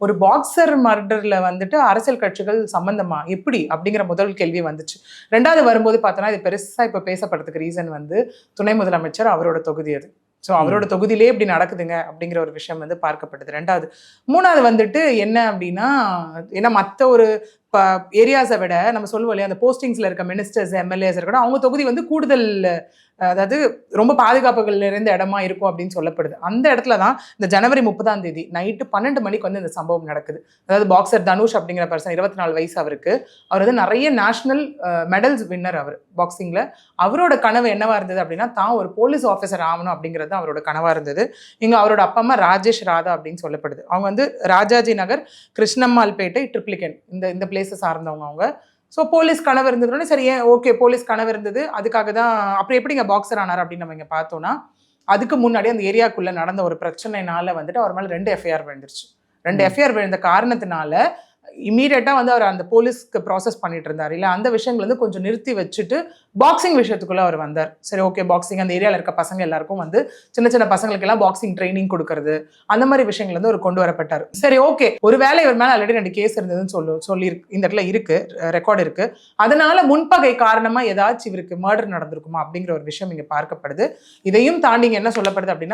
ஒரு பாக்ஸர் மர்டர்ல வந்துட்டு அரசியல் கட்சிகள் சம்பந்தமா எப்படி அப்படிங்கிற முதல் கேள்வி வந்துச்சு. ரெண்டாவது வரும்போது பார்த்தோன்னா இது பெருசா இப்போ பேசப்படுறதுக்கு ரீசன் வந்து துணை முதலமைச்சர் அவரோட தொகுதி அது. ஸோ அவரோட தொகுதியிலே இப்படி நடக்குதுங்க அப்படிங்கிற ஒரு விஷயம் வந்து பார்க்கப்படுது. ரெண்டாவது. மூணாவது வந்துட்டு என்ன அப்படின்னா, ஏன்னா மற்ற ஒரு ஏரியாஸை விட நம்ம சொல்லுவோம் இல்லையா, அந்த போஸ்டிங்ஸ்ல இருக்க மினிஸ்டர்ஸ் எம்எல்ஏஸ் இருக்கட்டும், அவங்க தொகுதி வந்து கூடுதல் அதாவது ரொம்ப பாதுகாப்புகள் நிறைந்த இடமா இருக்கும் அப்படின்னு சொல்லப்படுது. அந்த இடத்துல தான் இந்த ஜனவரி 30ஆம் தேதி நைட்டு 12 மணிக்கு வந்து இந்த சம்பவம் நடக்குது. அதாவது பாக்ஸர் தனுஷ் அப்படிங்கிற பர்சன் 24 வயசு அவருக்கு. அவர் வந்து நிறைய நேஷனல் மெடல்ஸ் வின்னர் அவர் பாக்ஸிங்ல. அவரோட கனவு என்னவா இருந்தது அப்படின்னா, தான் ஒரு போலீஸ் ஆஃபீஸர் ஆகணும் அப்படிங்கிறது அவரோட கனவா இருந்தது. இங்க அவரோட அப்பா அம்மா ராஜேஷ் ராதா அப்படின்னு சொல்லப்படுது. அவங்க வந்து ராஜாஜி நகர், கிருஷ்ணம்மாள்பேட்டை, ட்ரிப்ளிகன் இந்த பிளேஸை சார்ந்தவங்க அவங்க. ஸோ போலீஸ் கனவு இருந்ததுன்னு சரி, ஓகே போலீஸ் கனவு இருந்தது, அதுக்காக தான். அப்புறம் எப்படிங்க பாக்ஸர் ஆனார் அப்படின்னு நம்ம இங்கே பார்த்தோம்னா, அதுக்கு முன்னாடி அந்த ஏரியாக்குள்ளே நடந்த ஒரு பிரச்சனைனால வந்துட்டு அவர் மேலே 2 எஃப்ஐஆர் விழுந்துருச்சு. 2 எஃப்ஐஆர் விழுந்த காரணத்தினால இமீடியட்டாக வந்து அவர் அந்த போலீஸ்க்கு ப்ராசஸ் பண்ணிட்டு இருந்தார் இல்லை, அந்த விஷயங்கள் வந்து கொஞ்சம் நிறுத்தி வச்சுட்டு பாக்ஸிங் விஷயத்துக்குள்ளே அவர் வந்தார். சரி ஓகே பாக்ஸிங் அந்த ஏரியாவில் இருக்க பசங்க எல்லாருக்கும் வந்து சின்ன சின்ன பசங்களுக்கெல்லாம் பாக்ஸிங் ட்ரைனிங் கொடுக்கறது, அந்த மாதிரி விஷயங்கள் வந்து அவர் கொண்டு வரப்பட்டார். சரி ஓகே, ஒரு வேளை இவர் மேலே ஆல்ரெடி 2 கேஸ் இருந்ததுன்னு சொல்லி இந்த இடத்துல இருக்கு, ரெக்கார்டு இருக்கு. அதனால முன்பகை காரணமாக ஏதாச்சும் இவருக்கு மர்டர் நடந்திருக்குமா அப்படிங்கிற ஒரு விஷயம் இங்கே பார்க்கப்படுது. இதையும் தாண்டி என்ன சொல்லப்படுது அப்படின்னா,